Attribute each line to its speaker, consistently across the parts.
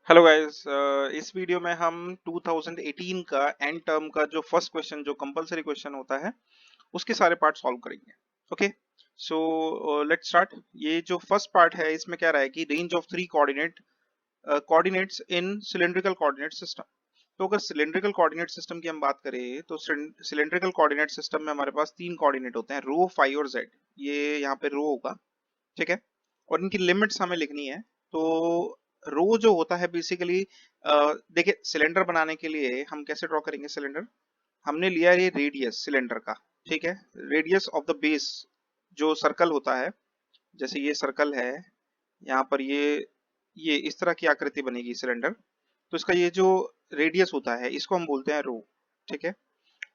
Speaker 1: Hello guys, इस video में हम 2018 का एंड टर्म का जो फर्स्ट क्वेश्चन जो कंपलसरी क्वेश्चन होता है उसके सारे पार्ट सॉल्व करेंगे। Okay, so let's start. ये जो फर्स्ट पार्ट है इसमें क्या रहा है कि range of three coordinates in cylindrical coordinate system. तो अगर सिलेंड्रिकल कोऑर्डिनेट सिस्टम की हम बात करें तो सिलेंड्रिकल कोऑर्डिनेट सिस्टम में हमारे पास तीन कोऑर्डिनेट होते हैं, रो, फाई और जेड। ये यहाँ पे रो होगा, ठीक है, और इनकी लिमिट्स हमें लिखनी है। तो रो जो होता है बेसिकली, देखिए सिलेंडर बनाने के लिए हम कैसे ड्रॉ करेंगे सिलेंडर। हमने लिया ये रेडियस सिलेंडर का, ठीक है, रेडियस ऑफ द बेस जो सर्कल होता है। जैसे ये सर्कल है, यहाँ पर ये इस तरह की आकृति बनेगी सिलेंडर। तो इसका ये जो रेडियस होता है इसको हम बोलते हैं रो, ठीक है।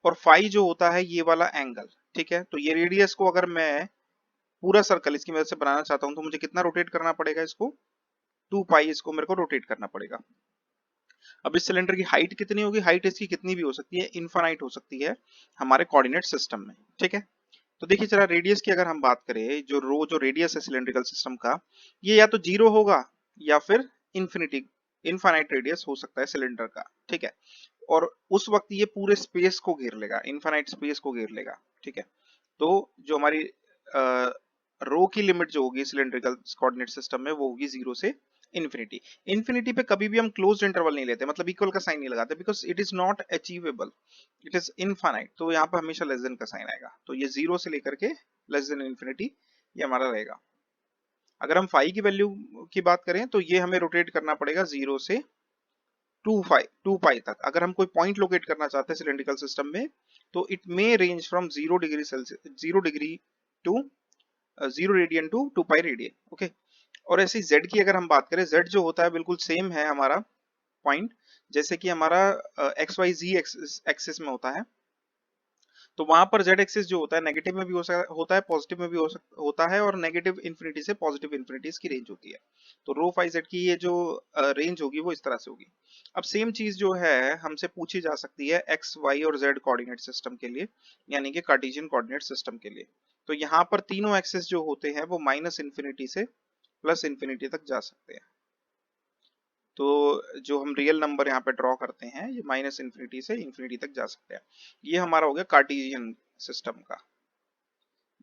Speaker 1: और फाई जो होता है ये वाला एंगल, ठीक है। तो ये रेडियस को अगर मैं पूरा सर्कल इसकी मदद से बनाना चाहता हूं तो मुझे कितना रोटेट करना पड़ेगा इसको, 2 पाई इसको मेरे को रोटेट करना पड़ेगा। अब इस सिलेंडर की हाइट कितनी होगी, हाइट इसकी कितनी भी हो सकती है, इनफाइनाइट हो सकती है हमारे कोऑर्डिनेट सिस्टम में, ठीक है। तो देखिए जरा रेडियस की अगर हम बात करें, जो रेडियस है सिलेंड्रिकल सिस्टम का, ये या तो जीरो होगा या फिर इंफिनिटी इनफाइनाइट रेडियस हो सकता है सिलेंडर का, ठीक है। और उस वक्त ये पूरे स्पेस को घेर लेगा, इनफाइनाइट स्पेस को घेर लेगा, ठीक है। तो जो हमारी रो की लिमिट जो होगी सिलेंड्रिकल कोऑर्डिनेट सिस्टम में वो होगी जीरो से इन्फिनिटी। इन्फिनिटी पे कभी भी हम क्लोज्ड इंटरवल नहीं लेते, मतलब इक्वल का साइन नहीं लगाते, because it is not achievable, it is infinite. तो यहाँ पे हमेशा लेस देन का साइन आएगा, तो ये जीरो से लेकर के लेस देन इन्फिनिटी ये हमारा रहेगा। अगर हम फाई की वैल्यू की बात करें तो ये हमें रोटेट करना पड़ेगा जीरो से 2 पाई तक। अगर हम कोई पॉइंट लोकेट करना चाहते हैं सिलेंड्रिकल सिस्टम में तो it may range from 0 degree to 0 radian to 2 pi radian, okay. और ऐसे जेड की अगर हम बात करें, जेड जो होता है बिल्कुल सेम है हमारा पॉइंट, जैसे कि हमारा एक्स वाई जी एक्सिस में होता है। तो वहां पर जेड एक्सिस जो होता है नेगेटिव में भी होता है, पॉजिटिव में भी होता है, और नेगेटिव इन्फिनिटी से पॉजिटिव इन्फिनिटी इसकी रेंज होती है। तो रो फाई जेड की ये जो रेंज होगी वो इस तरह से होगी। अब सेम चीज जो है हमसे पूछी जा सकती है एक्स वाई और जेड कोऑर्डिनेट सिस्टम के लिए, यानी कि कार्टेशियन कोऑर्डिनेट सिस्टम के लिए। तो यहाँ पर तीनों एक्सिस जो होते हैं वो माइनस इन्फिनिटी से प्लस इन्फिनिटी तक जा सकते हैं। तो जो हम रियल नंबर यहाँ पे ड्रॉ करते हैं ये माइनस इन्फिनिटी से इन्फिनिटी तक जा सकते हैं। ये हमारा हो गया कार्टेशियन सिस्टम का।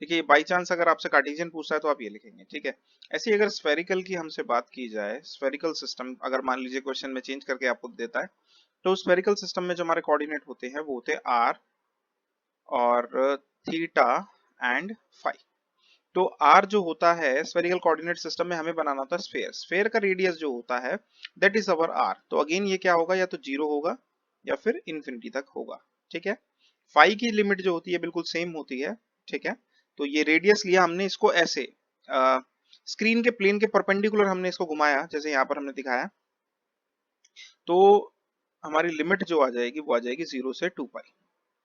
Speaker 1: देखिए बाई चांस अगर आपसे कार्टेशियन पूछता है तो आप ये लिखेंगे, ठीक है। ऐसे ही अगर स्फेरिकल की हमसे बात की जाए, स्फेरिकल सिस्टम अगर मान लीजिए क्वेश्चन में चेंज करके आपको देता है, तो स्फेरिकल सिस्टम में जो हमारे कोऑर्डिनेट होते हैं वो होते हैं आर और थीटा एंड फाई। तो r जो होता है स्फेरिकल कोऑर्डिनेट सिस्टम में हमें बनाना होता है स्फेयर, स्फेयर का रेडियस जो होता है दैट इज अवर r। तो अगेन ये क्या होगा, या तो जीरो होगा या फिर इंफिनिटी तक होगा, ठीक है। फाई की लिमिट जो होती है बिल्कुल सेम होती है, ठीक है। तो ये रेडियस लिया हमने, इसको ऐसे स्क्रीन के प्लेन के परपेंडिकुलर हमने इसको घुमाया जैसे यहाँ पर हमने दिखाया, तो हमारी लिमिट जो आ जाएगी वो आ जाएगी 0 से 2 पाई,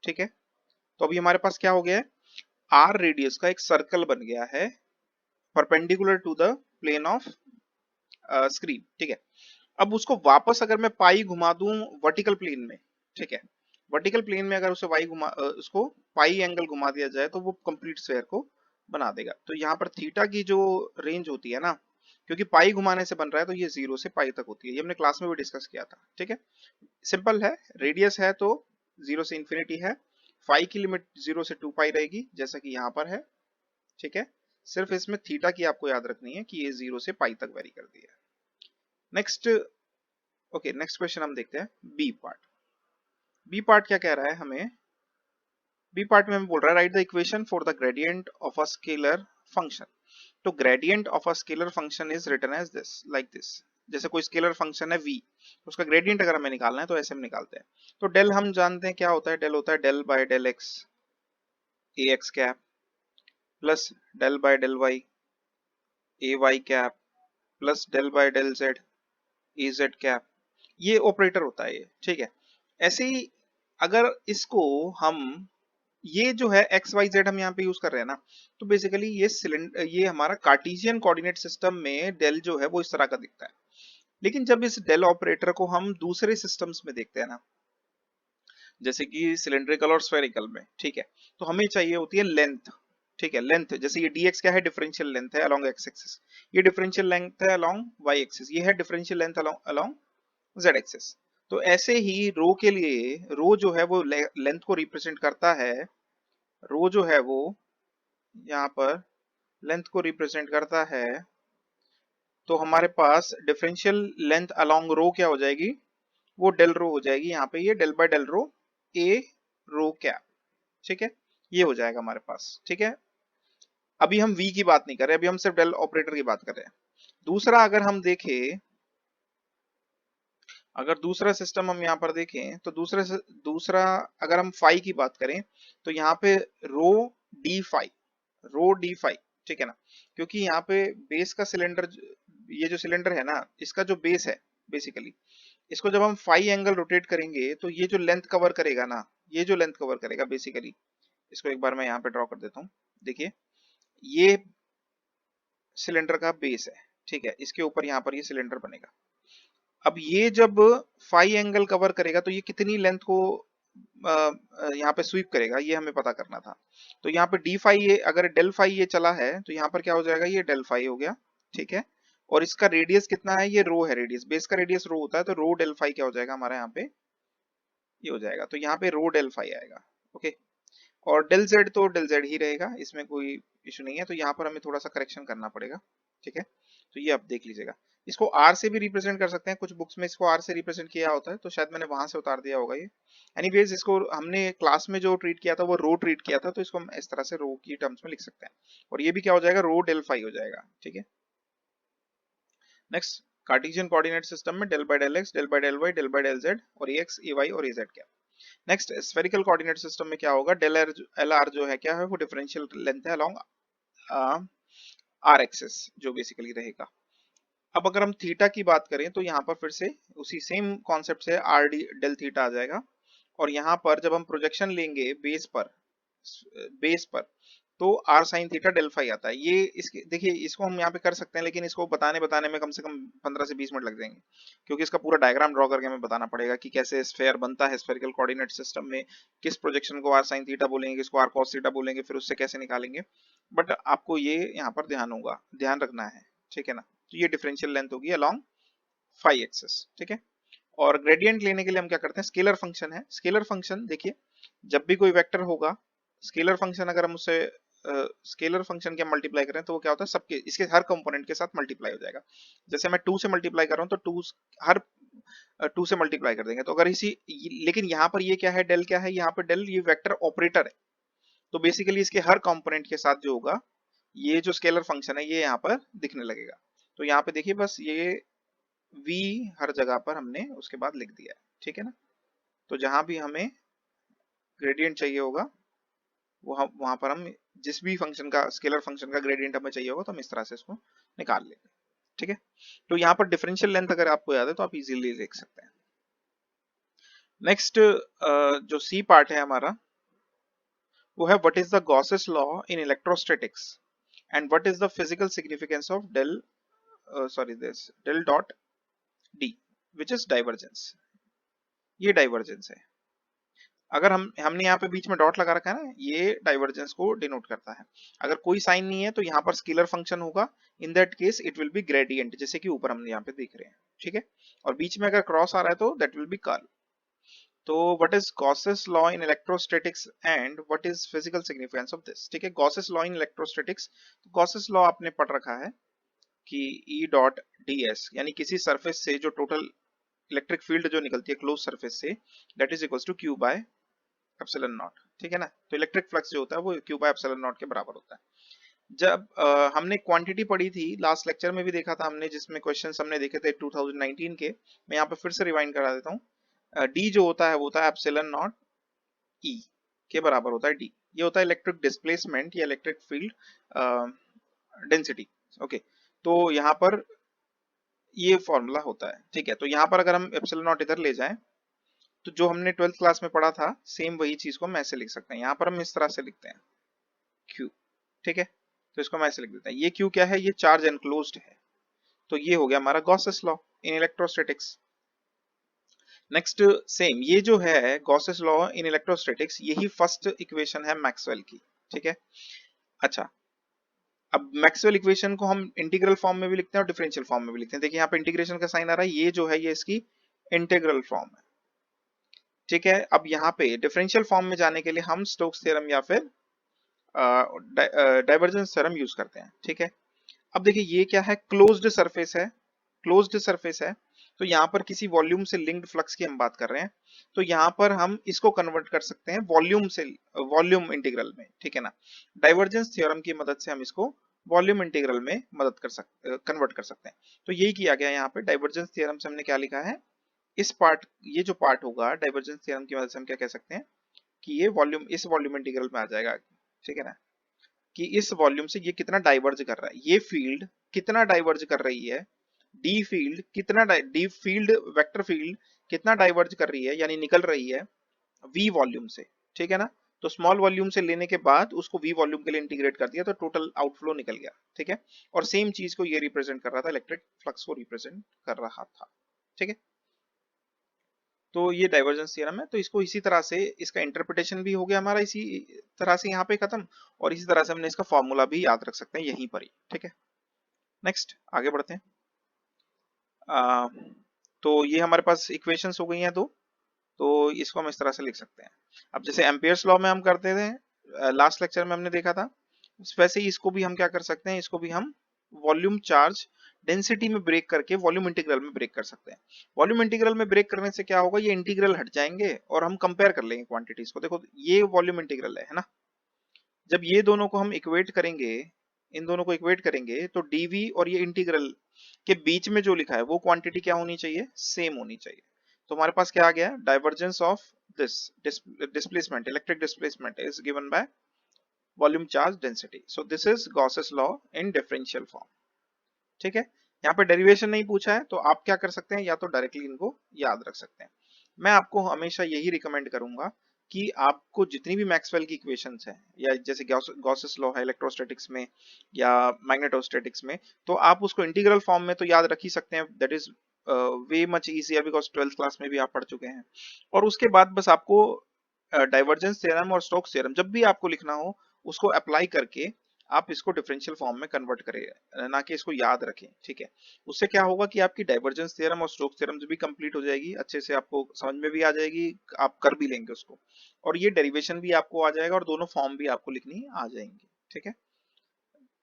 Speaker 1: ठीक है। तो अभी हमारे पास क्या हो गया है, आर रेडियस का एक सर्कल बन गया है perpendicular to the plane of screen, ठीक है। अब उसको वापस अगर मैं पाई घुमा दूं वर्टिकल प्लेन में, ठीक है, वर्टिकल प्लेन में अगर उसे उसको पाई एंगल घुमा दिया जाए तो वो कंप्लीट स्फेयर को बना देगा। तो यहाँ पर थीटा की जो रेंज होती है ना, क्योंकि पाई घुमाने से बन रहा है तो ये 0 से पाई तक होती है, ये हमने क्लास में भी डिस्कस किया था, ठीक है। सिंपल है, रेडियस है तो 0 से इन्फिनिटी है, फाई की लिमिट 0 से 2 पाई रहेगी जैसा कि यहाँ पर है, ठीक है। सिर्फ इसमें थीटा की आपको याद रखनी है कि ये 0 से पाई तक वेरी कर दिया है। नेक्स्ट, ओके, नेक्स्ट क्वेश्चन हम देखते हैं बी पार्ट। बी पार्ट क्या कह रहा है हमें, बी पार्ट में हमें बोल रहा है right the equation for the gradient of a scalar function. तो gradient of a scalar function is written as this, like this. जैसे कोई स्केलर फंक्शन है v, उसका ग्रेडियंट अगर हमें निकालना है तो ऐसे हम निकालते हैं। तो डेल हम जानते हैं क्या होता है, डेल होता है del by del X A x cap plus del by del Y A Y cap plus del by del Z A Z cap. ये ऑपरेटर होता है ये, ठीक है। ऐसे ही अगर इसको हम, ये जो है एक्स वाई जेड हम यहाँ पे यूज कर रहे हैं ना, तो बेसिकली ये हमारा कार्टेशियन कोऑर्डिनेट सिस्टम में डेल जो है वो इस तरह का दिखता है। लेकिन जब इस डेल ऑपरेटर को हम दूसरे सिस्टम्स में देखते हैं ना, जैसे कि सिलेंड्रिकल और स्फेरिकल में, ठीक है, तो हमें चाहिए होती है लेंथ, ठीक है, लेंथ। जैसे ये dx क्या है, डिफरेंशियल लेंथ है अलोंग x एक्सिस, ये डिफरेंशियल लेंथ है अलोंग y एक्सिस, ये है differential length along z axis. तो ऐसे ही रो के लिए, रो जो है वो लेंथ को रिप्रेजेंट करता है, रो जो है वो यहाँ पर लेंथ को रिप्रेजेंट करता है, तो हमारे पास डिफरेंशियल लेंथ अलोंग रो क्या हो जाएगी, वो डेल रो हो जाएगी। यहाँ पे ये del by del rho A rho cap, ठीक है, ये हो जाएगा हमारे पास। ठीक है, अभी हम v की बात नहीं कर रहे, अभी हम सिर्फ डेल ऑपरेटर की बात कर रहे हैं। दूसरा अगर हम देखें, अगर दूसरा सिस्टम हम यहाँ पर देखें तो दूसरा अगर हम फाई की बात करें तो यहाँ पे rho D phi, rho D phi, ठीक है ना, क्योंकि यहाँ पे बेस का सिलेंडर, ये जो सिलेंडर है ना, इसका जो बेस है बेसिकली, इसको जब हम फाई एंगल रोटेट करेंगे तो ये जो लेंथ कवर करेगा ना, ये जो लेंथ कवर करेगा बेसिकली, इसको एक बार मैं यहाँ पे ड्रॉ कर देता हूँ। देखिए ये सिलेंडर का बेस है, ठीक है, इसके ऊपर यहाँ पर ये सिलेंडर बनेगा। अब ये जब फाई एंगल कवर करेगा तो ये कितनी लेंथ को यहाँ पे स्वीप करेगा, ये हमें पता करना था। तो यहाँ पे डी फाई, ये अगर डेल फाई ये चला है तो यहाँ पर क्या हो जाएगा, ये डेल फाई हो गया, ठीक है। और इसका रेडियस कितना है, ये रो है रेडियस, बेस का रेडियस रो होता है, तो रो डेल फाई क्या हो जाएगा हमारा यहाँ पे, ये हो जाएगा। तो यहाँ पे रो डेल फाई आएगा, ओके। और डेल जेड तो डेल जेड ही रहेगा, इसमें कोई इशू नहीं है। तो यहाँ पर हमें थोड़ा सा करेक्शन करना पड़ेगा, ठीक है। तो ये आप देख लीजिएगा, इसको आर से भी रिप्रेजेंट कर सकते हैं, कुछ बुक्स में इसको आर से रिप्रेजेंट किया होता है, तो शायद मैंने वहां से उतार दिया होगा ये। एनीवेज इसको हमने क्लास में जो ट्रीट किया था वो रो ट्रीट किया था, तो इसको हम इस तरह से रो की टर्म्स में लिख सकते हैं। और ये भी क्या हो जाएगा, रो डेल फाई हो जाएगा, ठीक है। नेक्स्ट, कार्टेशियन कोऑर्डिनेट सिस्टम में del by del X, del by del Y, del by del Z और ए एक्स, ए वाई और ए जेड क्या। नेक्स्ट, स्फेरिकल कोऑर्डिनेट सिस्टम में क्या होगा, डेल एल आर जो है क्या है, वो डिफरेंशियल लेंथ है अलोंग आर एक्सिस जो बेसिकली रहेगा। अब अगर हम थीटा की बात करें तो यहाँ पर फिर से उसी सेम कॉन्सेप्ट से आर डी डेल थीटा आ जाएगा। और यहाँ पर जब हम प्रोजेक्शन लेंगे बेस पर तो R sine theta del phi आता है। ये इसके देखिए, इसको हम यहाँ पे कर सकते हैं, लेकिन इसको बताने में कम से कम 15 से 20 मिनट लग जाएंगे, क्योंकि इसका पूरा डायग्राम ड्रॉ करके हमें बताना पड़ेगा कि कैसे स्फेयर बनता है स्फेरिकल कोऑर्डिनेट सिस्टम में, किस प्रोजेक्शन को आर साइन थीटा बोलेंगे, किसको आर कॉस थीटा बोलेंगे, फिर उससे कैसे निकालेंगे। बट आपको ये यहाँ पर ध्यान रखना है, ठीक है ना। तो ये डिफरेंशियल लेंथ होगी अलोंग फाई एक्सिस, ठीक है। और ग्रेडियंट लेने के लिए हम क्या करते हैं, स्केलर फंक्शन है। स्केलर फंक्शन देखिए, जब भी कोई वेक्टर होगा, स्केलर फंक्शन अगर हम उससे स्केलर फंक्शन के मल्टीप्लाई करें तो वो क्या होता है, सबके इसके हर कंपोनेंट के साथ मल्टीप्लाई हो जाएगा। जैसे मैं 2 से मल्टीप्लाई कर रहा हूँ तो 2 हर 2 से मल्टीप्लाई कर देंगे। तो अगर लेकिन यहाँ पर ये क्या है, डेल क्या है, यहाँ पर डेल ये वेक्टर ऑपरेटर है, तो बेसिकली इसके हर कंपोनेंट के साथ जो होगा, ये जो स्केलर फंक्शन है ये यहाँ पर दिखने लगेगा। तो यहाँ पे देखिए बस ये v हर जगह पर हमने उसके बाद लिख दिया है, ठीक है ना। तो जहां भी हमें ग्रेडियंट चाहिए होगा वो हम वहां पर हम जिस भी फंक्शन का स्केलर फंक्शन का ग्रेडियंट हमें चाहिए होगा तो हम इस तरह से इसको निकाल लेंगे, ठीक है। तो यहाँ पर डिफरेंशियल लेंथ अगर आपको याद है तो आप इजीली लिख सकते हैं। नेक्स्ट जो सी पार्ट है हमारा, वो है what is the Gauss's law in electrostatics and what is the physical significance of this del dot D which is divergence. ये डाइवर्जेंस है। अगर हमने यहाँ पे बीच में डॉट लगा रखा है ना, ये डाइवर्जेंस को डिनोट करता है। अगर कोई साइन नहीं है तो यहाँ पर स्केलर फंक्शन होगा, in that case it will be gradient, जैसे कि ऊपर हमने यहाँ पे देख रहे हैं, ठीक है। और बीच में अगर क्रॉस आ रहा है तो दैट विल बी कर्ल। तो what is Gauss's law in electrostatics and what is physical significance of this, ठीक है। Gauss's law in electrostatics, Gauss's law आपने पढ़ रखा है कि ई डॉट डी एस, यानी किसी सरफेस से जो टोटल इलेक्ट्रिक फील्ड जो निकलती है क्लोज सरफेस से, that is equals to Q by epsilon naught, ठीक है ना। तो इलेक्ट्रिक फ्लक्स जो होता है वो क्यू बाय एप्सिलॉन नॉट के बराबर होता है। जब हमने क्वांटिटी पढ़ी थी लास्ट लेक्चर में भी देखा था हमने, जिसमें क्वेश्चंस हमने देखे थे 2019 के, मैं यहाँ पे फिर से रिवाइंड करा देता हूँ। डी जो होता है वो होता है एप्सिलॉन नॉट ई के बराबर होता है डी। ये होता है इलेक्ट्रिक डिस्प्लेसमेंट या इलेक्ट्रिक फील्ड डेंसिटी, ओके। तो यहाँ पर ये फॉर्मूला होता है, ठीक है। तो यहाँ पर अगर हम एप्सिलॉन नॉट इधर ले जाएं तो जो हमने 12th क्लास में पढ़ा था सेम वही चीज को हम ऐसे लिख सकते हैं। यहाँ पर हम इस तरह से लिखते हैं Q, ठीक है। तो इसको हम ऐसे लिख देते हैं, ये Q क्या है, ये चार्ज एनक्लोज्ड है। तो ये हो गया हमारा Gauss's law in electrostatics. Next same, ये जो है गॉसेस लॉ इन इलेक्ट्रोस्टैटिक्स, यही फर्स्ट इक्वेशन है मैक्सवेल की, ठीक है। अच्छा, अब मैक्सवेल इक्वेशन को हम इंटीग्रल फॉर्म में भी लिखते हैं और डिफरेंशियल फॉर्म में भी लिखते हैं। देखिए यहाँ पे इंटीग्रेशन का साइन आ रहा है, ये जो है ये इसकी इंटीग्रल फॉर्म है। ठीक है, अब यहाँ पे डिफरेंशियल फॉर्म में जाने के लिए हम स्टोक्स थ्योरम या फिर डाइवर्जेंस थ्योरम यूज करते हैं। ठीक है, अब देखिए ये क्या है, क्लोज्ड सरफेस है, क्लोज्ड सरफेस है, तो यहाँ पर किसी वॉल्यूम से लिंक्ड फ्लक्स की हम बात कर रहे हैं, तो यहाँ पर हम इसको कन्वर्ट कर सकते हैं वॉल्यूम से वॉल्यूम इंटीग्रल में। ठीक है ना, डाइवर्जेंस थ्योरम की मदद से हम इसको वॉल्यूम इंटीग्रल में मदद कर सकते कन्वर्ट कर सकते हैं। तो यही किया गया यहाँ पे, डाइवर्जेंस थ्योरम से हमने क्या लिखा है, इस पार्ट, ये जो पार्ट होगा डाइवर्जेंस थ्योरम की मदद से हम क्या कह सकते हैं कि ये वॉल्यूम इस वॉल्यूम इंटीग्रल में आ जाएगा। ठीक है ना, कि इस वॉल्यूम से ये कितना डाइवर्ज कर रहा है, ये फील्ड कितना डाइवर्ज कर रही है, डी फील्ड कितना डी फील्ड वेक्टर फील्ड कितना डाइवर्ज कर रही है यानी निकल रही है वी वॉल्यूम से। ठीक है ना, तो स्मॉल वॉल्यूम से लेने के बाद उसको वी वॉल्यूम के लिए इंटीग्रेट कर दिया तो टोटल आउटफ्लो निकल गया। ठीक है, और सेम चीज को ये रिप्रेजेंट कर रहा था, इलेक्ट्रिक फ्लक्स को रिप्रेजेंट कर रहा था। ठीक है, तो ये डाइवर्जेंस थ्योरम है, तो इसको इसी तरह से इसका इंटरप्रिटेशन भी हो गया हमारा इसी तरह से यहाँ पे खत्म, और इसी तरह से हमने इसका फॉर्मूला भी याद रख सकते हैं यहीं पर ही। ठीक है, नेक्स्ट आगे बढ़ते हैं। आ, तो ये हमारे पास इक्वेशंस हो गई हैं दो, तो इसको हम इस तरह से लिख सकते हैं। अब जैसे एम्पियर्स लॉ में हम करते थे लास्ट लेक्चर में हमने देखा था, वैसे ही इसको भी हम क्या कर सकते हैं, इसको भी हम वॉल्यूम चार्ज डेंसिटी में ब्रेक करके वॉल्यूम इंटीग्रल में ब्रेक कर सकते हैं। वॉल्यूम इंटीग्रल में ब्रेक करने से क्या होगा, ये इंटीग्रल हट जाएंगे और हम कंपेयर कर लेंगे क्वांटिटीज को। देखो ये वॉल्यूम इंटीग्रल है ना, जब ये दोनों को हम इक्वेट करेंगे, इन दोनों को इक्वेट करेंगे तो डीवी और ये इंटीग्रल के बीच में जो लिखा है वो क्वांटिटी क्या होनी चाहिए, सेम होनी चाहिए। तो हमारे पास क्या आ गया, divergence of this displacement, electric displacement is given by volume charge density. So this is Gauss's law in differential form. ठीक है, यहाँ पे डेरिवेशन नहीं पूछा है तो आप क्या कर सकते हैं, या तो डायरेक्टली इनको याद रख सकते हैं। मैं आपको हमेशा यही रिकमेंड करूंगा कि आपको जितनी भी मैक्सवेल की इक्वेशंस हैं, या जैसे गॉसेस लॉ है इलेक्ट्रोस्टैटिक्स में या मैग्नेटोस्टैटिक्स में, तो आप उसको इंटीग्रल फॉर्म में तो याद रख ही सकते हैं, that is way much easier because 12th class में भी आप पढ़ चुके हैं। और उसके बाद बस आपको डाइवर्जेंस थ्योरम और स्टोक्स थ्योरम जब भी आपको लिखना हो उसको अप्लाई करके आप इसको डिफरेंशियल फॉर्म में कन्वर्ट करें, ना कि इसको याद रखें। ठीक है, उससे क्या होगा कि आपकी डाइवर्जेंस थ्योरम और स्टोक्स थ्योरम भी कंप्लीट हो जाएगी, अच्छे से आपको समझ में भी आ जाएगी, आप कर भी लेंगे उसको, और ये डेरिवेशन भी आपको आ जाएगा और दोनों फॉर्म भी आपको लिखनी आ जाएंगी। ठीक है,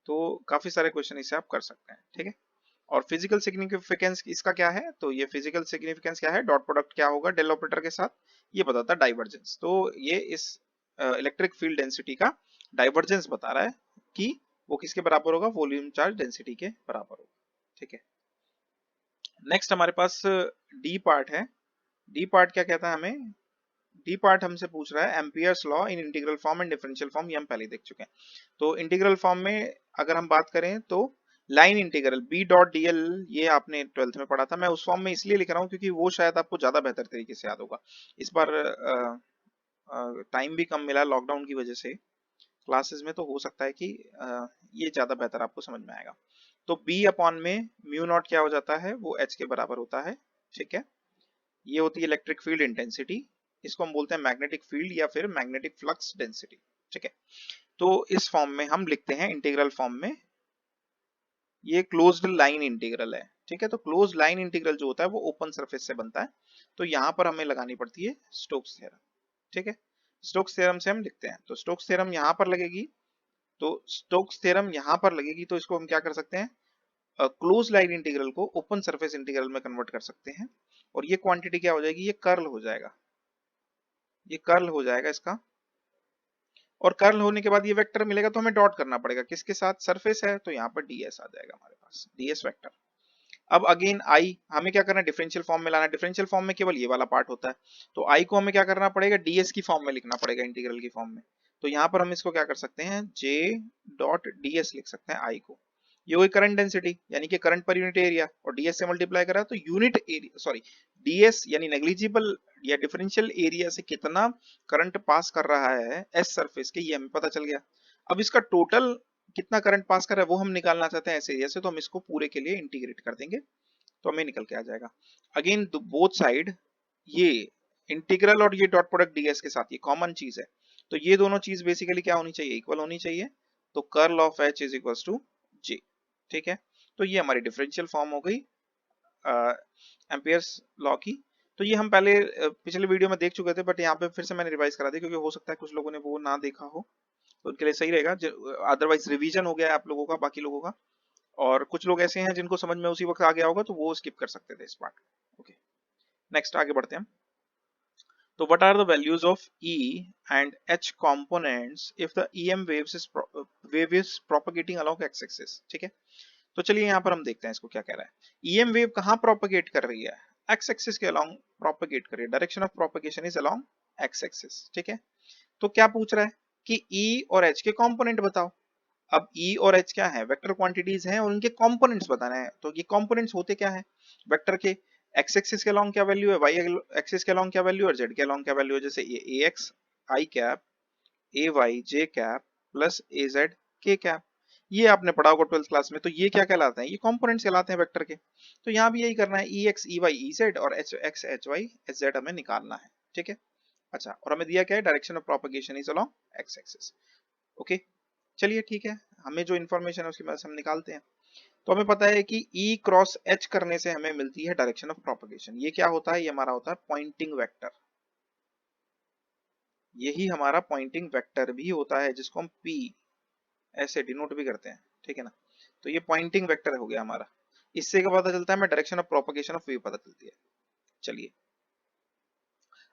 Speaker 1: तो काफी सारे क्वेश्चन इससे आप कर सकते हैं। ठीक है, और फिजिकल सिग्निफिकेंस इसका क्या है, तो ये फिजिकल सिग्निफिकेंस क्या है, डॉट प्रोडक्ट क्या होगा डेल ऑपरेटर के साथ, ये बताता है डाइवर्जेंस। तो ये इस इलेक्ट्रिक फील्ड डेंसिटी का डाइवर्जेंस बता रहा है कि वो किसके बराबर होगा, वॉल्यूम चार्ज डेंसिटी के बराबर होगा। ठीक है, नेक्स्ट हमारे पास डी पार्ट है। डी पार्ट क्या कहता है हमें, डी पार्ट हमसे पूछ रहा है Ampere's law in integral form and differential form, ये हम पहले देख चुके हैं। तो इंटीग्रल फॉर्म में अगर हम बात करें तो line integral B dot D L, ये आपने 12th में पढ़ा था, मैं उस फॉर्म में इसलिए लिख रहा हूँ क्योंकि वो शायद आपको ज्यादा बेहतर तरीके से याद होगा। इस बार टाइम भी कम मिला लॉकडाउन की वजह से क्लासेस में, तो हो सकता है कि ये ज्यादा बेहतर आपको समझ में आएगा। तो बी अपॉन में म्यू नॉट क्या हो जाता है, वो एच के बराबर होता है। ठीक है, ये होती है इलेक्ट्रिक फील्ड इंटेंसिटी, इसको हम बोलते हैं मैग्नेटिक फील्ड या फिर मैग्नेटिक फ्लक्स डेंसिटी। ठीक है, तो इस फॉर्म में हम लिखते हैं इंटीग्रल फॉर्म में, ये क्लोज्ड लाइन इंटीग्रल है। ठीक है, तो क्लोज्ड लाइन इंटीग्रल जो होता है वो ओपन सरफेस से बनता है, तो यहाँ पर हमें लगानी पड़ती है स्टोक्स थ्योरम। ठीक है, स्टोक्स थ्योरम से हम लिखते हैं, तो स्टोक्स थ्योरम यहाँ पर लगेगी, तो स्टोक्स थ्योरम यहाँ पर लगेगी, तो इसको हम क्या कर सकते हैं, क्लोज लाइन इंटीग्रल को ओपन सरफेस इंटीग्रल में कन्वर्ट कर सकते हैं, और ये क्वांटिटी क्या हो जाएगी, ये कर्ल हो जाएगा, ये कर्ल हो जाएगा इसका, और कर्ल होने के बाद ये वेक्टर मिलेगा तो हमें डॉट करना पड़ेगा किसके साथ, सरफेस है, तो यहाँ पर ds आ जाएगा हमारे पास, ds वेक्टर। अब अगेन आई हमें क्या करना है, डिफरेंशियल फॉर्म में लाना है, डिफरेंशियल फॉर्म में केवल ये वाला पार्ट होता है, तो आई को हमें क्या करना पड़ेगा, ds की फॉर्म में लिखना पड़ेगा, इंटीग्रल की फॉर्म में। तो यहाँ पर हम इसको क्या कर सकते हैं, j डॉट ds लिख सकते हैं आई को, ये वही करंट डेंसिटी यानी कि करंट पर यूनिट एरिया, और ds से मल्टीप्लाई करा तो यूनिट एरिया, सॉरी ds यानी नेग्लिजिबल या डिफरेंशियल एरिया से कितना करंट पास कर रहा है एस सरफेस के, ये हमें पता चल गया। अब इसका टोटल कितना करंट पास कर रहा है वो हम निकालना चाहते हैं ऐसे एरिया से, तो हम इसको पूरे के लिए इंटीग्रेट कर देंगे तो हमें निकल के आ जाएगा। अगेन बोथ साइड ये इंटीग्रल और ये डॉट प्रोडक्ट ds के साथ ये कॉमन चीज है, तो ये दोनों चीज बेसिकली क्या होनी चाहिए, इक्वल होनी चाहिए, तो curl of h is equal to j। ठीक है, तो ये हमारी डिफरेंशियल फॉर्म हो गई एम्पियर्स लॉ की। तो ये हम पहले पिछले वीडियो में देख चुके थे, बट यहाँ पे फिर से मैंने रिवाइज करा दिया क्योंकि हो सकता है कुछ लोगों ने वो ना देखा हो, तो उनके लिए सही रहेगा। अदरवाइज रिवीजन हो गया है आप लोगों का, बाकी लोगों का, और कुछ लोग ऐसे हैं जिनको समझ में उसी वक्त आ गया होगा तो वो स्किप कर सकते थे इस पार्ट। ओके, नेक्स्ट आगे बढ़ते हैं। तो what are the values of E and H components if the EM wave is propagating along x-axis? ठीक है, तो चलिए यहाँ पर हम देखते हैं इसको क्या कह रहा है। EM वेव कहाँ प्रोपगेट कर रही है? एक्स एक्सिस के अलोंग प्रोपगेट कर रही है। Direction of propagation is along x axis. ठीक है, तो क्या पूछ रहा है कि E और H के कंपोनेंट बताओ। अब E और H क्या है? वेक्टर क्वांटिटीज हैं और उनके कंपोनेंट्स बताना है। तो ये कंपोनेंट्स होते क्या है वेक्टर के? एक्स एक्सिस के अलोंग क्या वैल्यू है, वाई एक्सिस के अलोंग क्या वैल्यू है और जेड के अलोंग क्या वैल्यू है। जैसे ये ax आई कैप, ए वाई जे कैप प्लस ए जेड के कैप, ये आपने पढ़ा होगा 12th क्लास में। तो ये क्या कहलाते हैं? ये कंपोनेंट्स कहलाते हैं वेक्टर के। तो यहाँ भी यही करना है, E x E y E z और H x H y H z हमें निकालना है। ठीक है, अच्छा, और हमें दिया क्या है? Direction of propagation is along x axis. Okay, चलिए ठीक है, हमें जो इन्फॉर्मेशन है उसकी मदद से हम निकालते हैं। तो हमें पता है कि E क्रॉस H करने से हमें मिलती है डायरेक्शन ऑफ प्रोपगेशन। ये क्या होता है? ये हमारा होता है पॉइंटिंग वेक्टर। यही हमारा पॉइंटिंग वेक्टर भी होता है, जिसको हम P ऐसे डिनोट भी करते हैं। ठीक है ना, तो ये पॉइंटिंग वेक्टर हो गया हमारा। इससे क्या पता चलता है? हमें direction of propagation of wave पता चलती है। चलिए,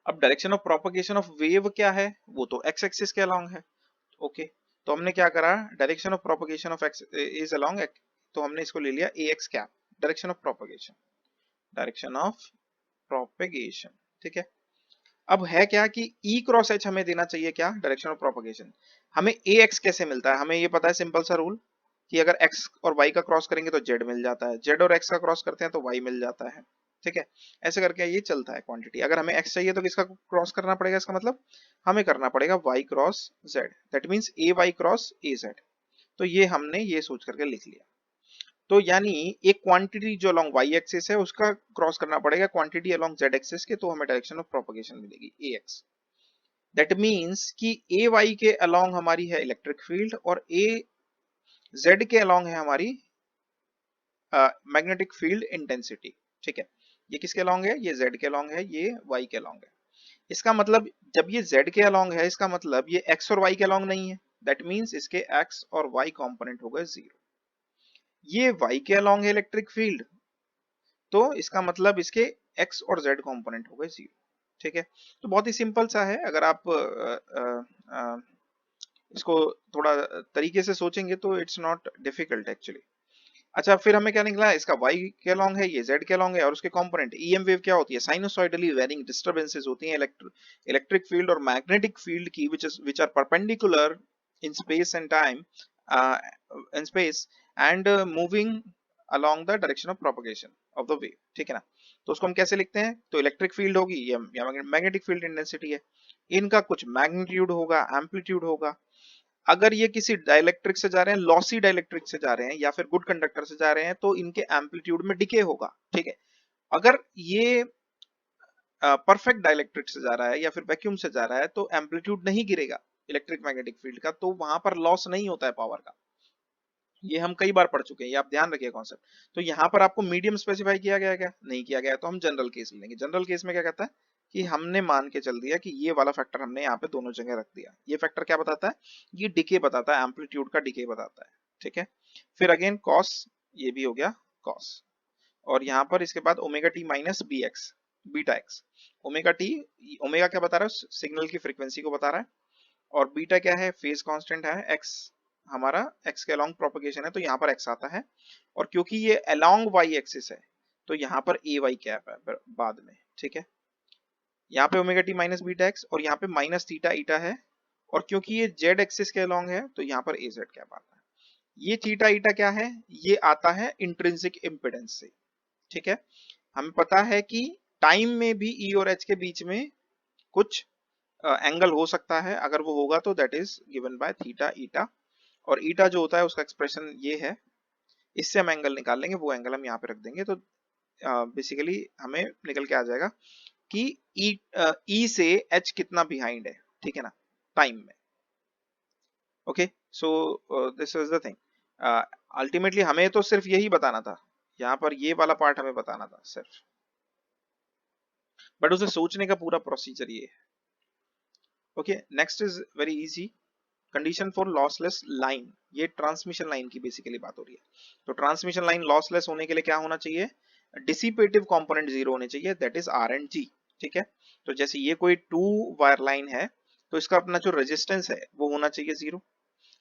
Speaker 1: अब direction of propagation of wave क्या है? वो तो एक्स एक्सिस के अलोंग है। ओके, तो हमने क्या करा? Direction of propagation of x is along, तो हमने इसको ले लिया a x cap, direction of propagation, direction of propagation. ठीक है, अब है क्या कि E क्रॉस H हमें देना चाहिए क्या? Direction of propagation. हमें ए एक्स कैसे मिलता है? हमें ये पता है, सिंपल सा रूल, कि अगर x और y का क्रॉस करेंगे तो z मिल जाता है, z और x का क्रॉस करते हैं तो y मिल जाता है। ठीक है, ऐसे करके ये चलता है क्वांटिटी। अगर हमें x चाहिए तो किसका क्रॉस करना पड़ेगा? इसका मतलब हमें करना पड़ेगा y cross z, that means A Y cross A Z. तो ये हमने ये सोच करके लिख लिया। तो यानी एक क्वांटिटी जो अलोंग y एक्सिस है उसका क्रॉस करना पड़ेगा क्वांटिटी अलोंग z एक्सिस के, तो हमें डायरेक्शन ऑफ प्रोपगेशन मिलेगी ax। दैट मींस कि ए वाई के अलोंग हमारी है इलेक्ट्रिक फील्ड और ए जेड के अलोंग है हमारी मैग्नेटिक फील्ड इंटेंसिटी। ठीक है, ये किसके अलोंग है? ये जेड के अलोंग है, ये वाई के अलोंग है। इसका मतलब जब ये जेड के अलोंग है, इसका मतलब ये एक्स और वाई के अलोंग नहीं है। दैट मींस इसके एक्स और वाई कंपोनेंट हो गए जीरो। ये वाई के अलोंग है इलेक्ट्रिक फील्ड, तो इसका मतलब इसके एक्स और जेड कंपोनेंट हो गए जीरो। ठीक है, तो बहुत ही सिंपल सा है। अगर आप इसको थोड़ा तरीके से सोचेंगे तो इट्स नॉट डिफिकल्ट एक्चुअली। अच्छा, फिर हमें क्या निकला? इसका y के अलोंग है, ये z के अलोंग है, और उसके कंपोनेंट ईएम वेव क्या होती है? साइनसॉइडली वेरिंग डिस्टरबेंसेस होती हैं इलेक्ट्रिक फील्ड और मैग्नेटिक फील्ड की, which are perpendicular in space and time, in space and moving along the direction of propagation of the wave। ठीक है ना, तो उसको हम कैसे लिखते हैं? तो इलेक्ट्रिक फील्ड होगी या मैग्नेटिक फील्ड इंटेंसिटी है, इनका कुछ मैग्नीट्यूड होगा, एम्पलीट्यूड होगा। अगर ये किसी डाइलेक्ट्रिक से जा रहे हैं, लॉसी डाइलेक्ट्रिक से जा रहे हैं या फिर गुड कंडक्टर से जा रहे हैं, तो इनके एम्पलीट्यूड में डिके होगा। ठीक है, अगर ये परफेक्ट डाइलेक्ट्रिक से जा रहा है या फिर वैक्यूम से जा रहा है तो एम्पलीट्यूड नहीं गिरेगा इलेक्ट्रिक मैग्नेटिक फील्ड का, तो वहां पर लॉस नहीं होता है पावर का। ये हम कई बार पढ़ चुके हैं, ये आप ध्यान रखिए कॉन्सेप्ट। तो यहाँ पर आपको मीडियम स्पेसिफाई किया गया है क्या? नहीं किया गया है, तो हम जनरल केस लेंगे। जनरल केस में क्या कहता है कि हमने मान के चल दिया कि ये वाला फैक्टर हमने यहाँ पे दोनों जगह रख दिया। ये फैक्टर क्या बताता है? ये डिके बताता है, एम्पलीट्यूड का डिके बताता है। ठीक है, फिर अगेन कॉस, ये भी हो गया कॉस, और यहाँ पर इसके बाद omega T minus B X, beta X. Omega T, omega क्या बता रहा है? सिग्नल की फ्रीक्वेंसी को बता रहा है, और बीटा क्या है? फेज कांस्टेंट है, एक्स हमारा एक्स के अलोंग प्रोपगेशन है, तो यहाँ पर एक्स आता है। और क्योंकि ये अलोंग वाई एक्सिस है तो यहाँ पर ए वाई कैप है बाद में। ठीक है, यहाँ पे omega T minus beta x और यहाँ पे माइनस थीटा ईटा है, और क्योंकि ये जेड एक्सिस के अलोंग है तो यहाँ पर ए जेड कैप आता है। ये थीटा ईटा क्या है? ये आता है इंट्रिंसिक इम्पिडेंस से। ठीक है, हमें पता है कि टाइम में भी ई और एच के बीच में कुछ एंगल हो सकता है, अगर वो होगा तो that is given by theta eta, और ईटा जो होता है उसका एक्सप्रेशन ये है। इससे हम एंगल निकाल लेंगे, वो एंगल हम यहाँ पे रख देंगे, तो बेसिकली हमें निकल के आ जाएगा कि ई से एच कितना बिहाइंड है। ठीक है ना, टाइम में। Okay, so this is the thing. Ultimately हमें तो सिर्फ यही बताना था, यहाँ पर ये वाला पार्ट हमें बताना था सिर्फ। बट उसे सोचने का पूरा प्रोसीजर ये है। Okay, next is very easy, condition for lossless line. ये ट्रांसमिशन लाइन की बेसिकली बात हो रही है। तो ट्रांसमिशन लाइन लॉसलेस होने के लिए क्या होना चाहिए, डिसिपेटिव कंपोनेंट जीरो होने चाहिए, दैट इज आर एंड जी। ठीक है, तो जैसे ये कोई 2 वायर लाइन है तो इसका अपना जो रेजिस्टेंस है वो होना चाहिए जीरो।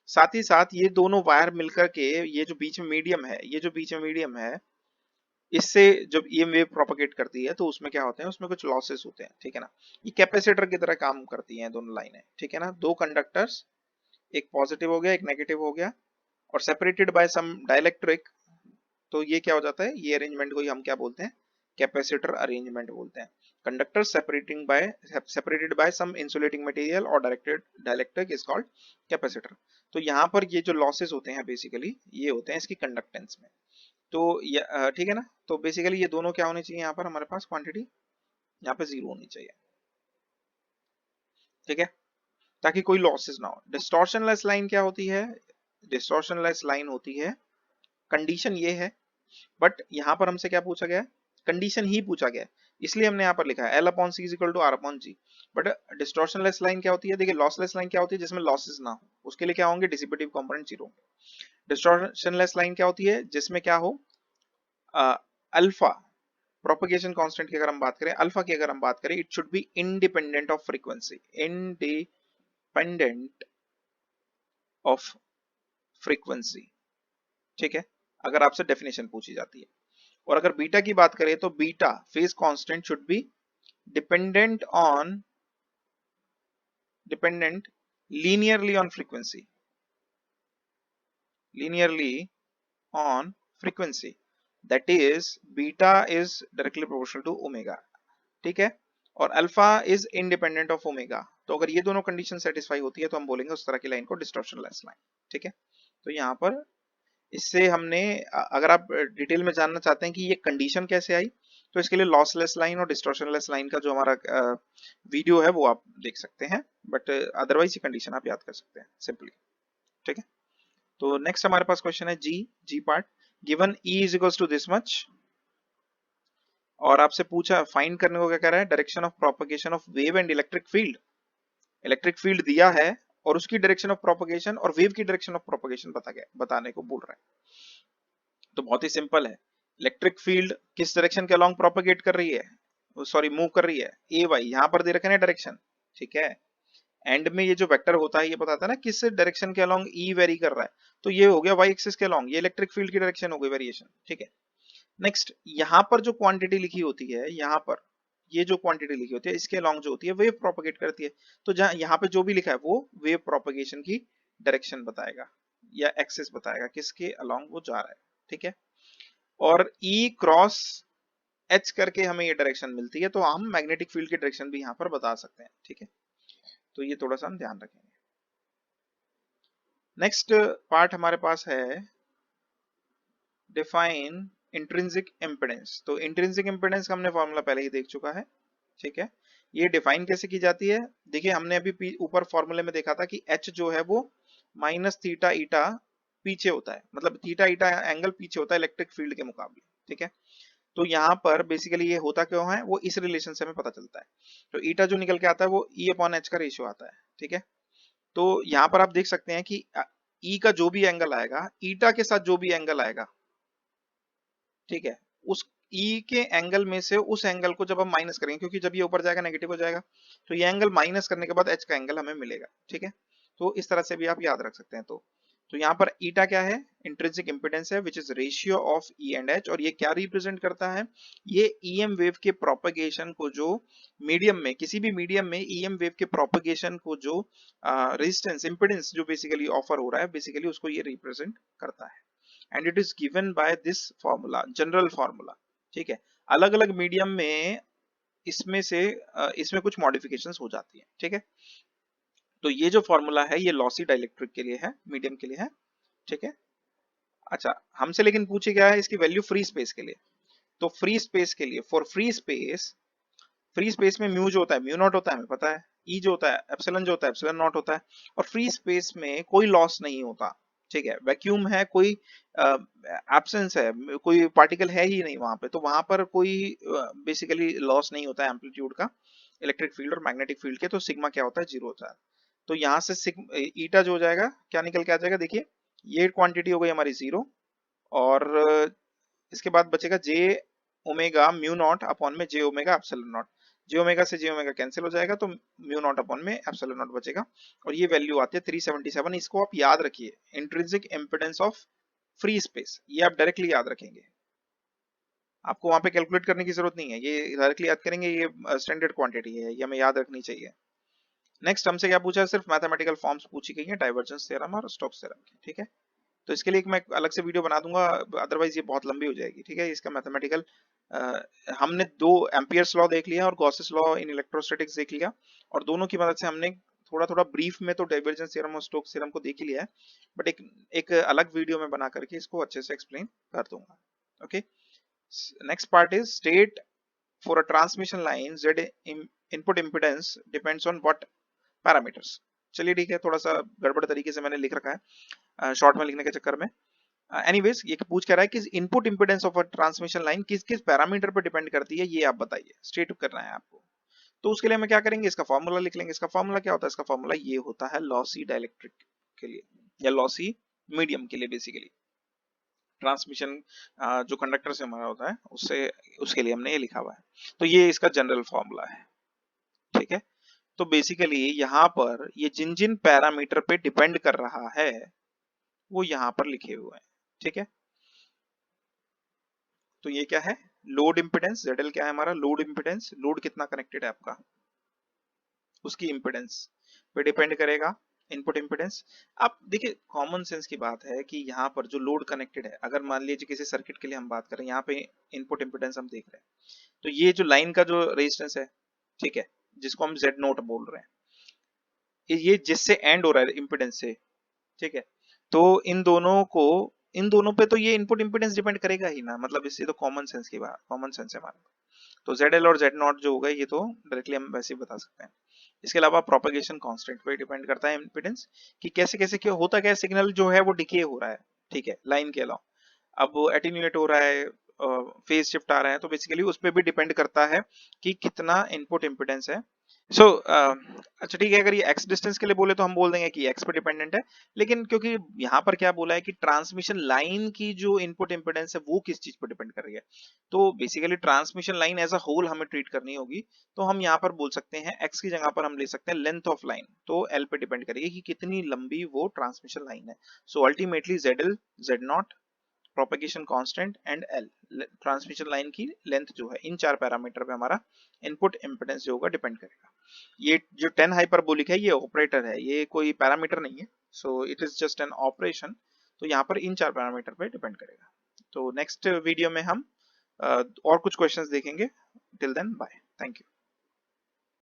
Speaker 1: साथ ही साथ ये दोनों वायर मिलकर के ये जो बीच में मीडियम है, ये जो बीच में मीडियम है, इससे जब ईएम वेव प्रोपेगेट करती है तो उसमें क्या होते हैं, उसमें कुछ लॉसेस होते हैं। ठीक है ना, ये कैपेसिटर की तरह काम करती हैं दोनों लाइनें। ठीक है ना, दो कंडक्टर्स, एक पॉजिटिव हो गया एक नेगेटिव हो गया, और सेपरेटेड बाय सम डाइलेक्ट्रिक। तो ये क्या हो जाता है, ये अरेंजमेंट को ही हम क्या बोलते हैं, कैपेसिटर अरेंजमेंट बोलते हैं। Conductor separated by some insulating material और directed dielectric is called capacitor. तो यहाँ पर ये जो लॉसेस होते हैं बेसिकली ये होते हैं इसकी कंडक्टेंस में। तो ठीक है ना, तो बेसिकली ये दोनों क्या होनी चाहिए, यहाँ पर हमारे पास क्वांटिटी यहाँ पे जीरो होनी चाहिए। ठीक है, ताकि कोई लॉसेस ना हो। डिस्टॉर्शनलेस लाइन क्या होती है, डिस्टॉर्शनलेस लाइन होती है, कंडीशन ये है, बट यहाँ पर हमसे क्या पूछा गया है, कंडीशन ही पूछा गया है, इसलिए हमने यहाँ पर लिखा है L upon C is equal to R upon G. But distortionless line क्या होती है, देखिए लॉसलेस लाइन क्या होती है, जिसमें लॉसेस ना हो, उसके लिए क्या होंगे, डिसिपेटिव कंपोनेंट जीरो। डिस्टॉर्शनलेस लाइन क्या होती है, जिसमें क्या हो, अल्फा प्रोपगेशन कांस्टेंट की अगर हम बात करें, अल्फा की अगर हम बात करें, it should be independent of frequency, independent of frequency. ठीक है, अगर आपसे डेफिनेशन पूछी जाती है। और अगर बीटा की बात करें तो beta phase constant should be dependent on dependent linearly on frequency, linearly on frequency, that is beta is directly proportional to omega. ठीक है, और alpha is independent of omega. तो अगर ये दोनों कंडीशन सेटिस्फाई होती है तो हम बोलेंगे उस तरह की लाइन को डिस्टॉर्शनलेस लाइन। ठीक है, तो यहाँ पर इससे हमने अगर आप डिटेल में जानना चाहते हैं कि ये कंडीशन कैसे आई, तो इसके लिए लॉसलेस लाइन और डिस्टॉर्शनलेस लाइन का जो हमारा वीडियो है वो आप देख सकते हैं, बट अदरवाइज ये कंडीशन आप याद कर सकते हैं सिंपली। ठीक है, तो नेक्स्ट हमारे पास क्वेश्चन है G, G part, given E is equals to this much, और आपसे पूछा फाइंड करने को क्या कह रहा है, direction of propagation of wave and electric field. Electric field दिया है और उसकी डायरेक्शन ऑफ प्रोपगेशन और वेव की डायरेक्शन ऑफ प्रोपगेशन बताने को बोल रहा है। तो बहुत ही सिंपल है, इलेक्ट्रिक फील्ड किस डायरेक्शन के अलोंग प्रोपगेट कर रही है, सॉरी मूव कर रही है, ए वाई, यहाँ पर दे रखे हैं डायरेक्शन। ठीक है, एंड में ये जो वेक्टर होता है ये बताता है ना किस डायरेक्शन के अलोंग ई वेरी कर रहा है, तो ये हो गया वाई एक्सिस के अलोंग, ये इलेक्ट्रिक फील्ड की डायरेक्शन हो गई वेरिएशन। ठीक है, नेक्स्ट यहाँ पर जो क्वांटिटी लिखी होती है, यहाँ पर ये जो क्वांटिटी लिखी होती है इसके अलोंग जो होती है वेव प्रोपगेट करती है। तो जहां यहाँ पे जो भी लिखा है वो वेव प्रोपगेशन की डायरेक्शन बताएगा या एक्सिस बताएगा किसके अलोंग वो जा रहा है। ठीक है, और ई क्रॉस एच करके हमें ये डायरेक्शन मिलती है, तो हम मैग्नेटिक फील्ड की डायरेक्शन भी यहाँ पर बता सकते हैं। ठीक है, तो ये थोड़ा सा हम ध्यान रखेंगे। नेक्स्ट पार्ट हमारे पास है डिफाइन इंट्रिंसिक इम्पीडेंस। तो इंट्रिंसिक इम्पीडेंस का हमने फॉर्मूला पहले ही देख चुका है। ठीक है, ये डिफाइन कैसे की जाती है, देखिए हमने अभी ऊपर फॉर्मूले में देखा था कि एच जो है वो माइनस थीटा ईटा पीछे होता है, मतलब थीटा ईटा एंगल पीछे होता है इलेक्ट्रिक फील्ड के मुकाबले। ठीक है, तो यहाँ पर बेसिकली ये होता क्यों है, वो इस रिलेशन से हमें पता चलता है। तो ईटा जो निकल के आता है वो ई अपॉन एच का रेशियो आता है। ठीक है, तो यहाँ पर आप देख सकते हैं कि ई का जो भी एंगल आएगा, ईटा के साथ जो भी एंगल आएगा, ठीक है, उस ई के एंगल में से उस एंगल को जब हम माइनस करेंगे, क्योंकि जब ये ऊपर जाएगा नेगेटिव हो जाएगा, तो ये एंगल माइनस करने के बाद एच का एंगल हमें मिलेगा। ठीक है, तो इस तरह से भी आप याद रख सकते हैं। तो यहाँ पर ईटा क्या है, इंट्रिंसिक इम्पीडेंस है, which is ratio of E and H, और ये क्या रिप्रेजेंट करता है, ये ईएम वेव के प्रोपगेशन को जो मीडियम में, किसी भी मीडियम में ईएम वेव के प्रोपगेशन को जो रेजिस्टेंस इम्पीडेंस जो बेसिकली ऑफर हो रहा है, बेसिकली उसको ये रिप्रेजेंट करता है। And it is given by this formula, general formula. ठीक है, अलग अलग मीडियम में इसमें से इसमें कुछ मॉडिफिकेशंस हो जाती है। ठीक है, तो ये जो फॉर्मूला है ये लॉसी डाइलेक्ट्रिक के लिए है, मीडियम के लिए है। ठीक है, अच्छा हमसे लेकिन पूछे क्या है इसकी वैल्यू फ्री स्पेस के लिए। तो फ्री स्पेस के लिए, फॉर फ्री स्पेस में म्यू जो होता है म्यू नॉट होता है, हमें पता है, ई जो होता है एप्सिलॉन जो होता है एप्सिलॉन नॉट होता है, और फ्री स्पेस में कोई लॉस नहीं होता। ठीक है, वैक्यूम है, कोई एब्सेंस है, कोई पार्टिकल है ही नहीं वहां पे, तो वहां पर कोई बेसिकली लॉस नहीं होता है एम्पलीट्यूड का इलेक्ट्रिक फील्ड और मैग्नेटिक फील्ड के, तो सिग्मा क्या होता है, जीरो होता है। तो यहाँ से ईटा जो हो जाएगा क्या निकल के आ जाएगा, देखिए ये क्वांटिटी हो गई हमारी जीरो, और इसके बाद बचेगा j omega mu naught upon में j omega epsilon naught, j omega से जे ओमेगा कैंसिल हो जाएगा, तो म्यू नॉट अपॉन में एप्सिलॉन नॉट बचेगा, और ये वैल्यू आती है 377। इसको आप याद रखिए, intrinsic impedance of free space, ये आप डायरेक्टली याद रखेंगे, आपको वहां पे कैलकुलेट करने की जरूरत नहीं है, ये डायरेक्टली याद करेंगे, ये स्टैंडर्ड क्वांटिटी है, ये हमें याद रखनी चाहिए। नेक्स्ट हमसे क्या पूछा है, सिर्फ मैथमेटिकल फॉर्म्स पूछी गई है डाइवर्जेंस थ्योरम और स्टोक्स थ्योरम की, ठीक है। तो इसके लिए मैं अलग से वीडियो बना दूंगा, अदरवाइज ये बहुत लंबी हो जाएगी, ठीक है। इसका मैथमेटिकल हमने दो एम्पियर्स लॉ देख लिया और गॉसेस लॉ इन इलेक्ट्रोस्टैटिक्स देख लिया, और दोनों की मदद से हमने थोड़ा थोड़ा ब्रीफ में तो डाइवर्जेंस थ्योरम और स्टोक्स थ्योरम को देख ही लिया है, बट एक अलग वीडियो में बना करके इसको अच्छे से एक्सप्लेन कर दूंगा। Okay, next part is state for a transmission line Z input impedance depends on what parameters. चलिए ठीक है, थोड़ा सा गड़बड़ तरीके से मैंने लिख रखा है शॉर्ट में लिखने के चक्कर में। एनीवेज ये पूछ कर रहा है कि input impedance of a transmission line किस किस पैरामीटर पर डिपेंड करती है, ये आप बताइए, स्टेट करना है आपको। तो उसके लिए हम क्या करेंगे, इसका फॉर्मूला लिख लेंगे। इसका फॉर्मूला क्या होता है, इसका फॉर्मूला ये होता है लॉसी डाइलेक्ट्रिक के लिए या लॉसी मीडियम के लिए, बेसिकली ट्रांसमिशन जो कंडक्टर से हमारा होता है उससे, उसके लिए हमने ये लिखा हुआ है। तो ये इसका जनरल फॉर्मूला है, ठीक है। तो बेसिकली यहाँ पर ये जिन जिन पैरामीटर पे डिपेंड कर रहा है वो यहाँ पर लिखे हुए हैं, ठीक है। तो ये क्या है, लोड इंपिडेंस, ZL क्या है हमारा, लोड इंपिडेंस, लोड कितना कनेक्टेड है आपका, उसकी इंपिडेंस पे डिपेंड करेगा इनपुट इंपिडेंस। अब देखिए कॉमन सेंस की बात है कि यहाँ पर जो लोड कनेक्टेड है, अगर मान लीजिए किसी सर्किट के लिए हम बात करें, यहाँ पे इनपुट इंपिडेंस हम देख रहे हैं, तो ये जो लाइन का जो रेजिस्टेंस है, ठीक है, जिसको हम Z नोट बोल रहे हैं, ये जिससे एंड हो रहा है इंपिडेंस से, ठीक है। तो इन दोनों पे तो ये इनपुट इंपिडेंस डिपेंड करेगा ही ना, मतलब इससे तो कॉमन सेंस की बात, कॉमन सेंस है हमारा। तो ZL और Z नॉट जो होगा ये तो डायरेक्टली हम वैसे ही बता सकते हैं। इसके अलावा प्रोपेगेशन कांस्टेंट पे डिपेंड करता है इंपिडेंस, कि कैसे कैसे क्या होता, क्या सिग्नल जो है वो डिके हो रहा है, ठीक है, लाइन के अलावा अब वो एटीन्यूएट हो रहा है, फेज शिफ्ट आ रहा है, तो बेसिकली उस पर भी डिपेंड करता है कि कितना इनपुट इंपिडेंस है। सो अच्छा ठीक है, अगर ये एक्स डिस्टेंस के लिए बोले तो हम बोल देंगे कि एक्स पे डिपेंडेंट है, लेकिन क्योंकि यहाँ पर क्या बोला है कि ट्रांसमिशन लाइन की जो इनपुट इंपिडेंस है वो किस चीज पर डिपेंड कर रही है, तो basically transmission line as a whole हमें ट्रीट करनी होगी, तो हम यहाँ पर बोल सकते हैं एक्स की जगह पर हम ले सकते हैं लेंथ ऑफ लाइन, तो एल पे डिपेंड करेगी कि कितनी लंबी वो ट्रांसमिशन लाइन है। So ultimately ZL, Z not, propagation constant and L, transmission line की लेंथ जो है, इन चार पैरामीटर पे हमारा इनपुट इंपिडेंस जो होगा डिपेंड करेगा। ये जो 10 हाइपरबोलिक है ये ऑपरेटर है, ये कोई पैरामीटर नहीं है, so it is just an operation, तो यहाँ पर इन चार पैरामीटर पे डिपेंड करेगा। तो नेक्स्ट वीडियो में हम और कुछ क्वेश्चंस देखेंगे। Till then bye, thank you.